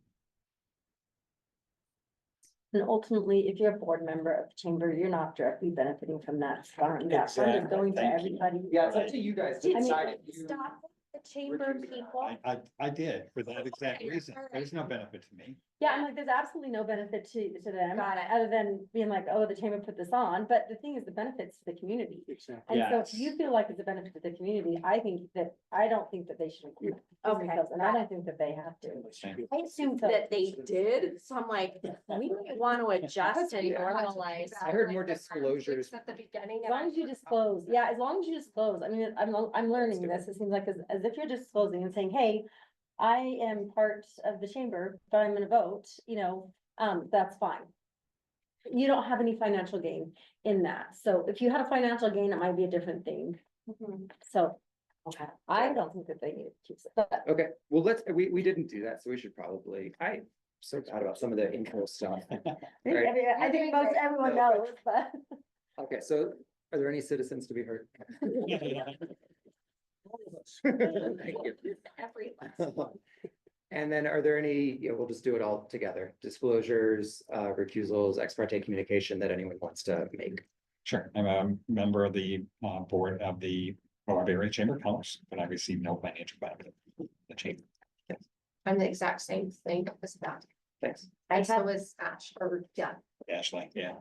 And ultimately, if you're a board member of the chamber, you're not directly benefiting from that fund. That fund is
Exactly.
going to
Thank you.
everybody.
Yeah, it's up to you guys to
I mean,
decide if you.
Stop the chamber people.
I did for that exact reason. There's no benefit to me.
Yeah, I'm like, there's absolutely no benefit to them,
Got it.
other than being like, oh, the chamber put this on, but the thing is, the benefits to the community.
Exactly.
And so if
Yes.
you feel like it's a benefit to the community, I don't think that they should include
Okay,
themselves, and I
got it.
don't think that they have to.
I assumed that they did, so I'm like, we might want to adjust and
Yeah.
normalize.
I heard more
Like the
disclosures.
conflicts At the beginning.
As long as you disclose, yeah, as long as you disclose, I mean, I'm learning
do
this, it seems like as if you're disclosing and saying, hey, I am part of the chamber, but I'm gonna vote, that's fine. You don't have any financial gain in that, so if you had a financial gain, it might be a different thing, so.
Okay.
I don't think that they need to keep it, but
Okay, well, we didn't do that, so we should probably, I'm so bad about some of the intro stuff.
I
Right.
mean, I think most everyone knows, but.
Okay, so are there any citizens to be heard? Thank you.
Every.
And then are there any, we'll just do it all together, disclosures, recusals, ex parte communication that anyone wants to make?
Sure, I'm a member of the board of the Moab Area Chamber of Commerce, but I receive no financial benefit from the chamber.
I'm the exact same thing as that.
Thanks.
I
And so
have,
is Ash, or, yeah.
Ashley, yeah.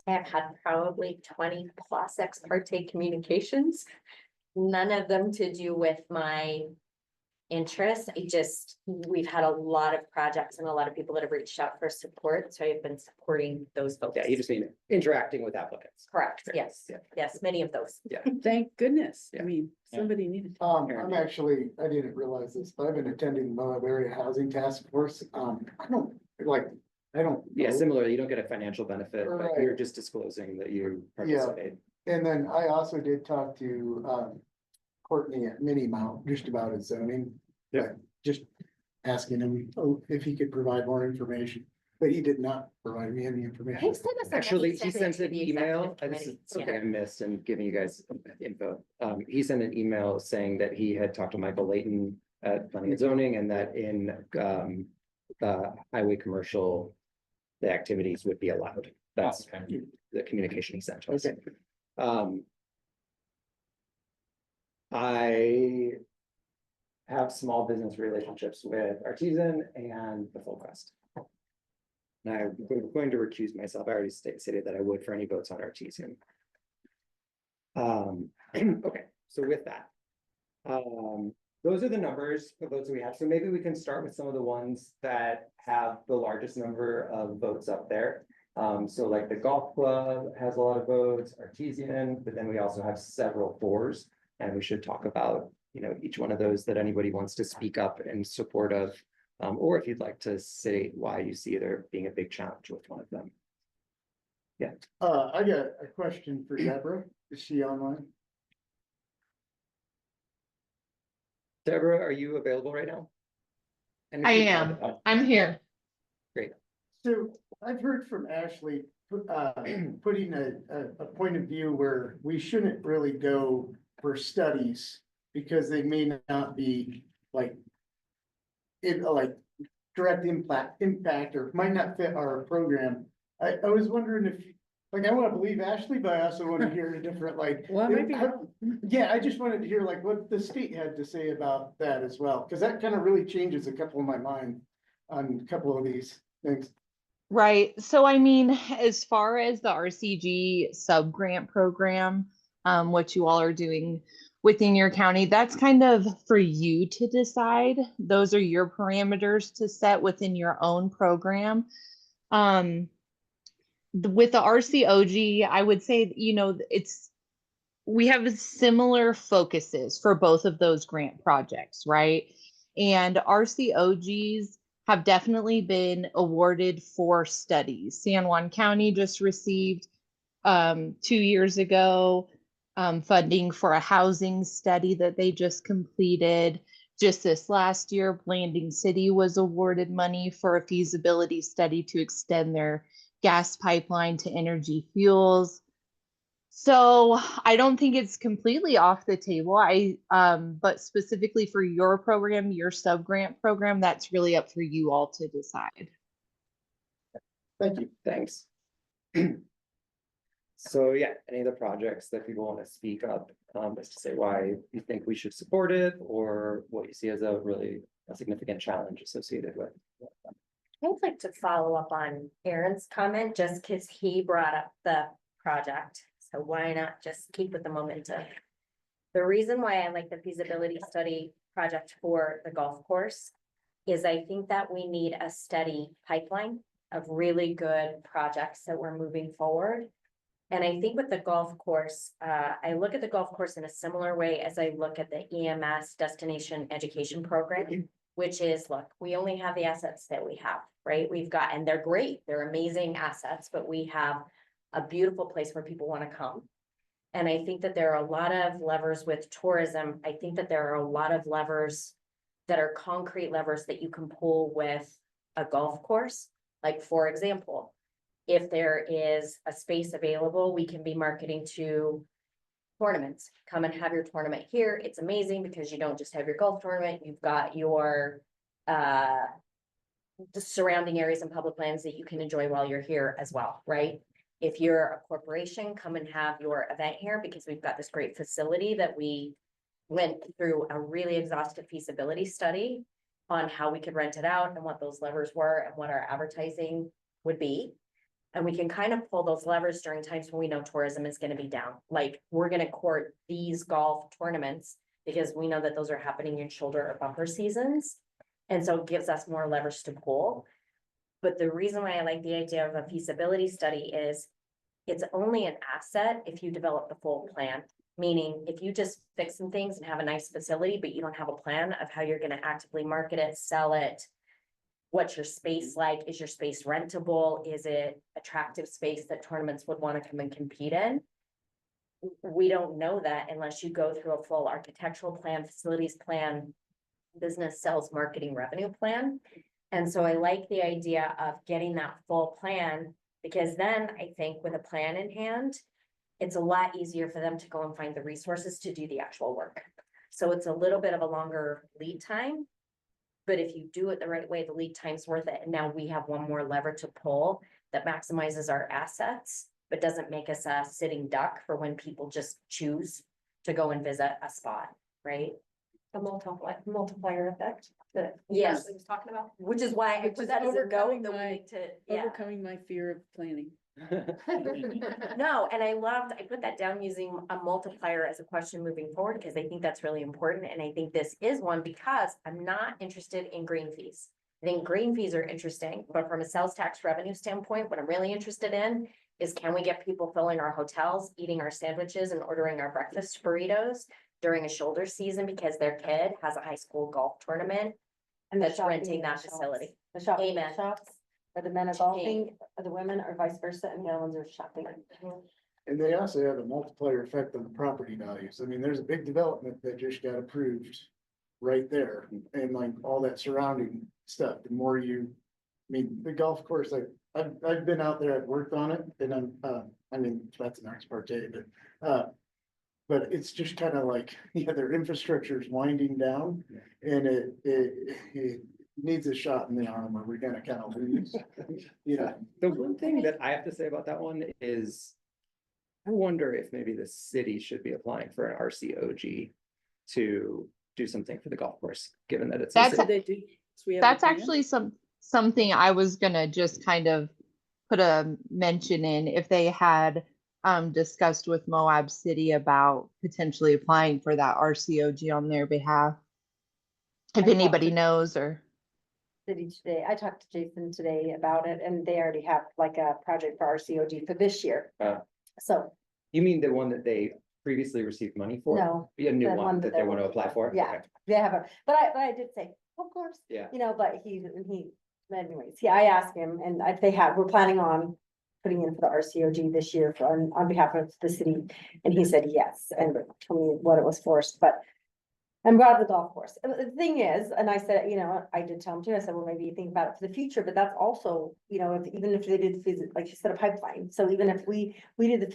I've had probably 20 plus ex parte communications. None of them to do with my interest. We've had a lot of projects and a lot of people that have reached out for support, so I've been supporting those folks.
Yeah, you just mean interacting with applicants.
Correct, yes,
Yeah.
yes, many of those.
Thank goodness. I
Yeah.
mean,
Yeah.
somebody needed.
I'm actually, I didn't realize this, but I've been attending the Moab Area Housing Task Force. I don't,
Yeah,
know.
similarly, you don't get a financial benefit, but
Right.
you're just disclosing that you
Yeah.
participate.
And then I also did talk to, Courtney at Mini Mount, just about his zoning.
Yeah.
Just asking him, if he could provide more information, but he did not provide me any information.
He sent us a
Actually,
message
he sent
to
an
the
email,
executive
this is
committee.
something I missed and giving you guys info. He sent an email saying that he had talked to Michael Layton at Planning and Zoning and that in highway commercial, the activities would be allowed. That's
Okay.
the communication he sent to us.
Okay.
I have small business relationships with Artisan and the Full Quest. And I'm going to recuse myself. I already stated that I would for any votes on Artisan. Okay, so with that. Those are the numbers of votes we have. So maybe we can start with some of the ones that have the largest number of votes up there. So like the golf club has a lot of votes, Artesian, but then we also have several fours. And we should talk about, each one of those that anybody wants to speak up in support of. Or if you'd like to say why you see there being a big challenge with one of them.
I got a question for Deborah. Is she online?
Deborah, are you available right now? And if
I
you-
am.
oh,
I'm here.
So I've heard from Ashley, putting a point of view where we shouldn't really go for studies because they may not be like direct impact or might not fit our program. I was wondering if, I want to believe Ashley, but I also want to hear a different,
Well, I might be wrong.
yeah, I just wanted to hear what the state had to say about that as well, because that kind of really changes a couple of my mind on a couple of these things.
Right. So I mean, as far as the RCG sub-grant program, what you all are doing within your county, that's kind of for you to decide. Those are your parameters to set within your own program. With the RCOG, I would say, we have similar focuses for both of those grant projects, right? And RCOGs have definitely been awarded for studies. San Juan County just received 2 years ago. funding for a housing study that they just completed. Just this last year, Blanding City was awarded money for a feasibility study to extend their gas pipeline to Energy Fuels. So I don't think it's completely off the table. But specifically for your program, your sub-grant program, that's really up for you all to decide.
Thank you, thanks. So yeah, any of the projects that people want to speak up, as to say why you think we should support it, or what you see as a really significant challenge associated with.
I'd like to follow up on Aaron's comment, just because he brought up the project. So why not just keep with the momentum? The reason why I like the feasibility study project for the golf course is I think that we need a steady pipeline of really good projects that we're moving forward. And I think with the golf course, I look at the golf course in a similar way as I look at the EMS Destination Education Program, which is, look, we only have the assets that we have, right? We've got, and they're great, they're amazing assets, but we have a beautiful place where people want to come. And I think that there are a lot of levers with tourism. I think that there are a lot of levers that are concrete levers that you can pull with a golf course. Like, for example, if there is a space available, we can be marketing to tournaments. Come and have your tournament here. It's amazing because you don't just have your golf tournament, you've got your the surrounding areas and public lands that you can enjoy while you're here as well, right? If you're a corporation, come and have your event here because we've got this great facility that we went through a really exhaustive feasibility study on how we could rent it out and what those levers were and what our advertising would be. And we can kind of pull those levers during times when we know tourism is going to be down. Like, we're going to court these golf tournaments because we know that those are happening in shoulder or bumper seasons. And so it gives us more levers to pull. But the reason why I like the idea of a feasibility study is it's only an asset if you develop the full plan. Meaning, if you just fix some things and have a nice facility, but you don't have a plan of how you're going to actively market it, sell it, what's your space like? Is your space rentable? Is it attractive space that tournaments would want to come and compete in? We don't know that unless you go through a full architectural plan, facilities plan, business sales, marketing, revenue plan. And so I like the idea of getting that full plan, because then I think with a plan in hand, it's a lot easier for them to go and find the resources to do the actual work. So it's a little bit of a longer lead time. But if you do it the right way, the lead time's worth it. And now we have one more lever to pull that maximizes our assets, but doesn't make us a sitting duck for when people just choose to go and visit a spot, right?
A multiplier effect.
Yes,
We was talking about.
which is why I
Which
put
is
that as a note
overcoming
that we
my-
need to, yeah.
Overcoming my fear of planning.
No, and I put that down using a multiplier as a question moving forward, because I think that's really important, and I think this is one, because I'm not interested in green fees. I think green fees are interesting, but from a sales tax revenue standpoint, what I'm really interested in is, can we get people filling our hotels, eating our sandwiches and ordering our breakfast burritos during a shoulder season because their kid has a high school golf tournament
And the
that's
shopping
renting
in the
that
shops.
facility.
The shopping in the
Amen.
shops, or the men are golfing, or the women, or vice versa, and the other ones are shopping.
And they also have a multiplier effect on the property values. I mean, there's a big development that just got approved right there, and like all that surrounding stuff, the more you, I mean, the golf course, like, I've been out there, I've worked on it, and I mean, that's an ex parte, but it's just kind of like, yeah, their infrastructure is winding down, and it needs a shot in the arm, or we're gonna kind of lose, you know.
The one thing that I have to say about that one is, I wonder if maybe the city should be applying for an RCOG to do something for the golf course, given that it's. a
That's-
city.
They do. So we have a
That's
plan?
actually something I was gonna just kind of put a mention in, if they had discussed with Moab City about potentially applying for that RCOG on their behalf. If
I talked
anybody
to-
knows, or
City today, I talked to Jason today about it, and they already have like a project for RCOG for this year. So,
You mean the one that they previously received money for?
no,
Be a new
the
one
one
that
that
they
they're
want to
working
apply
on.
for?
Yeah.
Okay.
they have a, but I did say, of course,
Yeah.
you know, but he, anyways, yeah, I asked him, and if they have, we're planning on putting in for the RCOG this year for, on behalf of the city? And he said yes, and told me what it was for, but I'm glad the golf course. And the thing is, and I said, you know, I did tell him too, I said, well, maybe you think about it for the future, but that's also, you know, even if they did, like you said, a pipeline. So even if we did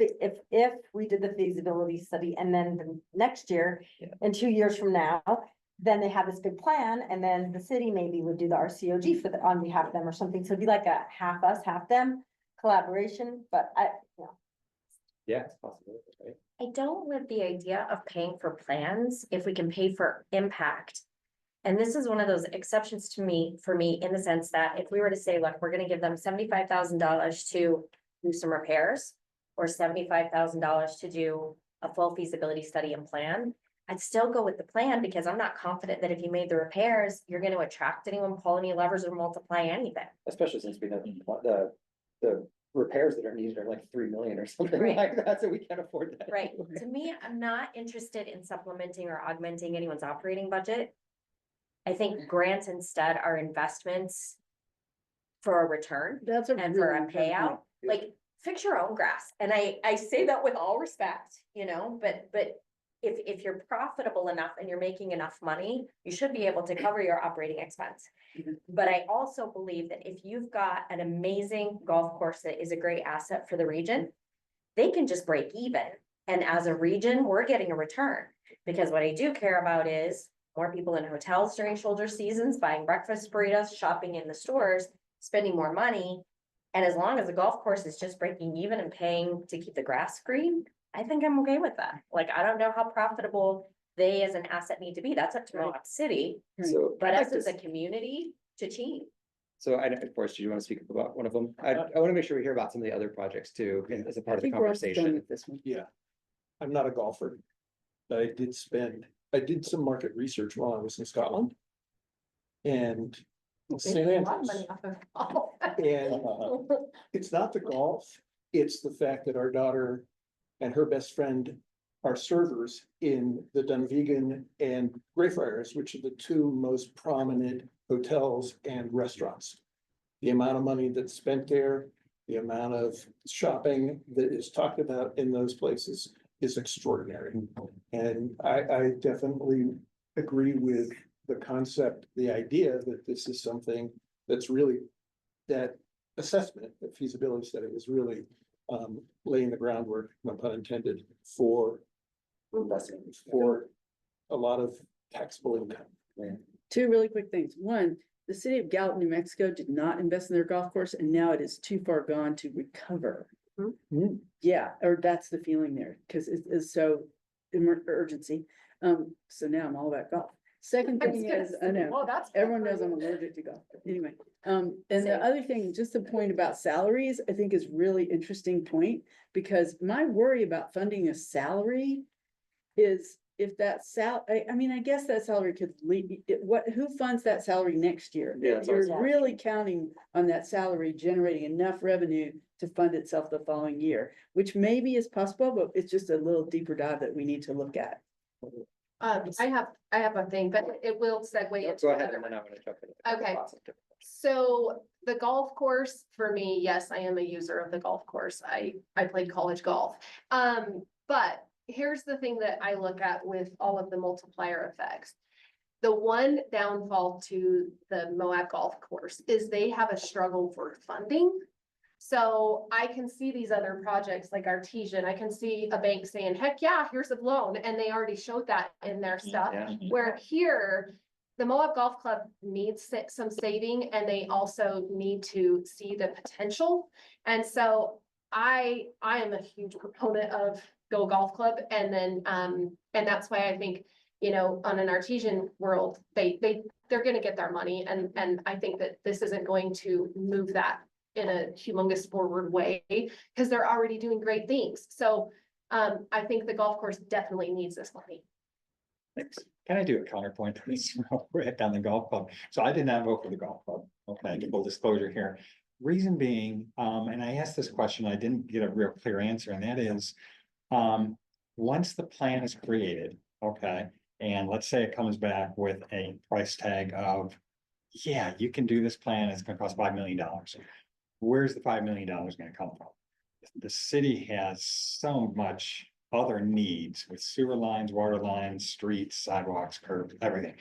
if we did the feasibility study and then the next year, and 2 years from now, then they have this big plan, and then the city maybe would do the RCOG for the, on behalf of them or something. So it'd be like a half us, half them collaboration, but you know.
Yeah, it's possible, right?
I don't love the idea of paying for plans if we can pay for impact. And this is one of those exceptions to me, for me, in the sense that if we were to say, look, we're gonna give them $75,000 to do some repairs, or $75,000 to do a full feasibility study and plan, I'd still go with the plan, because I'm not confident that if you made the repairs, you're gonna attract anyone, pull any levers, or multiply anything.
Especially since we know the repairs that are needed are like 3 million or something
Right.
like that, so we can't afford that.
Right, to me, I'm not interested in supplementing or augmenting anyone's operating budget. I think grants instead are investments for a return
That's a
and for
really
a
good point.
payout, like, fix your own grass, and I say that with all respect, you know, but if you're profitable enough and you're making enough money, you should be able to cover your operating expense. But I also believe that if you've got an amazing golf course that is a great asset for the region, they can just break even. And as a region, we're getting a return, because what I do care about is more people in hotels during shoulder seasons, buying breakfast burritos, shopping in the stores, spending more money. And as long as the golf course is just breaking even and paying to keep the grass green, I think I'm okay with that. Like, I don't know how profitable they as an asset need to be. That's up to Mohawk City,
So
but
I'd
us
like
as
to
a community to achieve.
So Forrest, do you want to speak about one of them? I want to make sure we hear about some of the other projects too, and as a
I
part of the
think we're almost done
conversation.
with this one.
Yeah. I'm not a golfer, but I did some market research while I was in Scotland. And St.
Making a lot of
Andrews,
money off of golf.
and it's not the golf, it's the fact that our daughter and her best friend are servers in the Dunvegan and Greyfriars, which are the two most prominent hotels and restaurants. The amount of money that's spent there, the amount of shopping that is talked about in those places is extraordinary. And I definitely agree with the concept, the idea that this is something that's really, that assessment, that feasibility study is really laying the groundwork, no pun intended, for a lot of taxable income.
Two really quick things. One, the city of Gallup, New Mexico did not invest in their golf course, and now it is too far gone to recover. Yeah, or that's the feeling there, because it is so urgency. So now I'm all about golf. Second thing is, I know,
Well, that's.
everyone knows I'm allergic to golf, but anyway. And the
Same.
other thing, just the point about salaries, I think is really interesting point, because my worry about funding a salary is if that I mean, I guess that salary could lead, who funds that salary next year?
Yeah, that's what I was-
You're really counting on that salary generating enough revenue to fund itself the following year, which maybe is possible, but it's just a little deeper dive that we need to look at.
I have a thing, but it will segue into.
Go ahead,
another
and then
one.
I'm gonna jump in.
Okay. So the golf course, for me, yes, I am a user of the golf course. I played college golf. But here's the thing that I look at with all of the multiplier effects. The one downfall to the Moab Golf Course is they have a struggle for funding. So I can see these other projects like Artesian, I can see a bank saying, heck yeah, here's a loan, and they already showed that in their stuff.
Yeah.
Where here, the Moab Golf Club needs some saving, and they also need to see the potential. And so I am a huge proponent of Go Golf Club, and then, and that's why I think, you know, on an Artesian world, they're gonna get their money, and I think that this isn't going to move that in a humongous forward way, because they're already doing great things. So, I think the golf course definitely needs this money.
Thanks. Can I do a counterpoint to this? We're head down the golf club. So I did not vote for the golf club. Okay, full disclosure here. Reason being, and I asked this question, I didn't get a real clear answer, and that is, once the plan is created, okay, and let's say it comes back with a price tag of, yeah, you can do this plan, it's gonna cost $5 million. Where's the $5 million gonna come from? the city has so much other needs with sewer lines, water lines, streets, sidewalks, curbs, everything.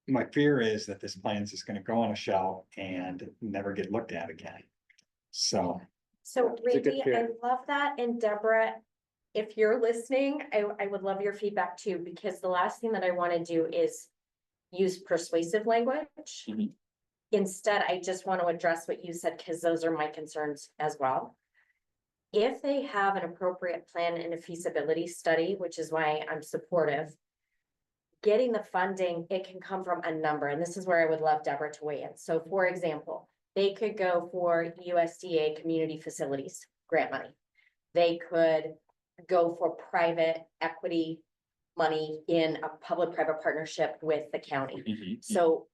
My fear is that this plan is just gonna go on a shelf and never get looked at again. So,
So
It's a good
Randy, I
fear.
love that, and Deborah, if you're listening, I would love your feedback too, because the last thing that I wanna do is use persuasive language.
Mhm.
Instead, I just want to address what you said, because those are my concerns as well. If they have an appropriate plan and a feasibility study, which is why I'm supportive, getting the funding, it can come from a number, and this is where I would love Deborah to weigh in. So for example, they could go for USDA community facilities grant money. They could go for private equity money in a public-private partnership with the county. So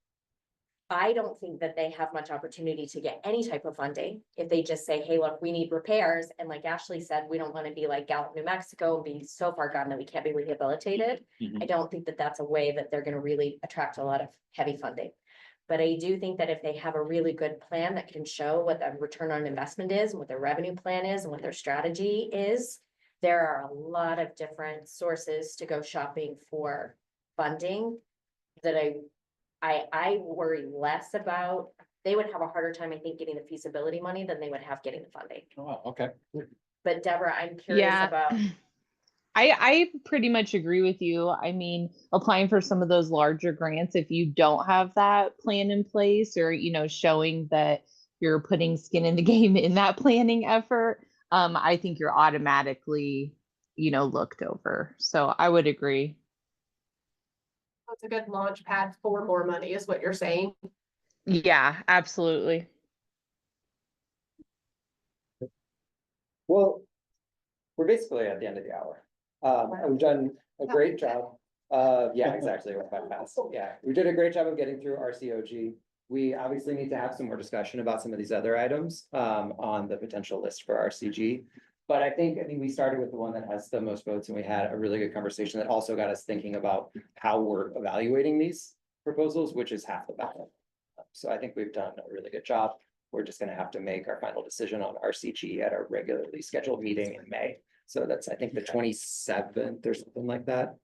I don't think that they have much opportunity to get any type of funding if they just say, hey, look, we need repairs. And like Ashley said, we don't want to be like Gallup, New Mexico, and be so far gone that we can't be rehabilitated.
Mhm.
I don't think that that's a way that they're going to really attract a lot of heavy funding. But I do think that if they have a really good plan that can show what the return on investment is, and what their revenue plan is, and what their strategy is, there are a lot of different sources to go shopping for funding that I worry less about. They would have a harder time, I think, getting the feasibility money than they would have getting the funding.
oh, okay.
But Deborah, I'm curious
Yeah.
about,
I pretty much agree with you. I mean, applying for some of those larger grants, if you don't have that plan in place, or, showing that you're putting skin in the game in that planning effort, I think you're automatically, looked over. So I would agree.
It's a good launch pad for more money is what you're saying.
Yeah, absolutely.
Well, we're basically at the end of the hour. We've done a great job. Yeah, exactly. What that passed. Yeah, we did a great job of getting through RCOG. We obviously need to have some more discussion about some of these other items, on the potential list for RCG. But I think we started with the one that has the most votes, and we had a really good conversation that also got us thinking about how we're evaluating these proposals, which is half the battle. So I think we've done a really good job. We're just gonna have to make our final decision on RCG at our regularly scheduled meeting in May. So that's, I think, the 27th or something like that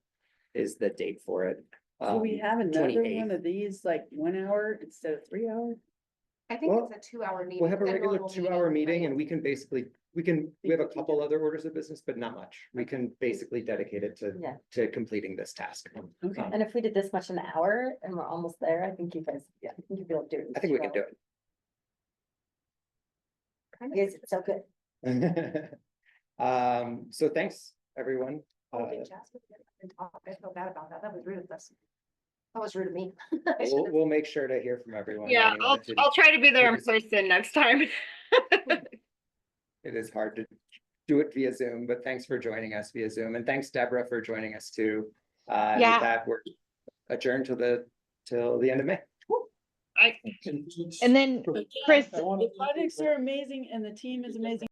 is the date for it.
Do we have another
28th.
one of these, like 1 hour instead of 3 hours?
I think
Well,
it's a 2-hour meeting.
We'll have a
the
regular
normal
2-hour meeting,
right?
and we can basically, we have a couple other orders of business, but not much. We can basically dedicate it
Yeah.
to completing this task.
Okay.
and if we did this much in an hour and we're almost there, I think you guys, I think you'd be able to do it. in
I think we can
2
do
hours. You guys are so good.
it. So thanks, everyone.
Oh, did Jasmine get up and talk? I feel bad about that. That was rude of us. That was rude of me. I
We'll,
should've-
we'll make sure to hear from everyone.
Yeah,
Anyone that didn't-
I'll try to be there in
It is-
person next time.
It is hard to do it via Zoom, but thanks for joining us via Zoom, and thanks Deborah for joining us too. With
Yeah.
that, we're adjourned till the end of May.
And then, Chris,
The projects are amazing and the team is amazing.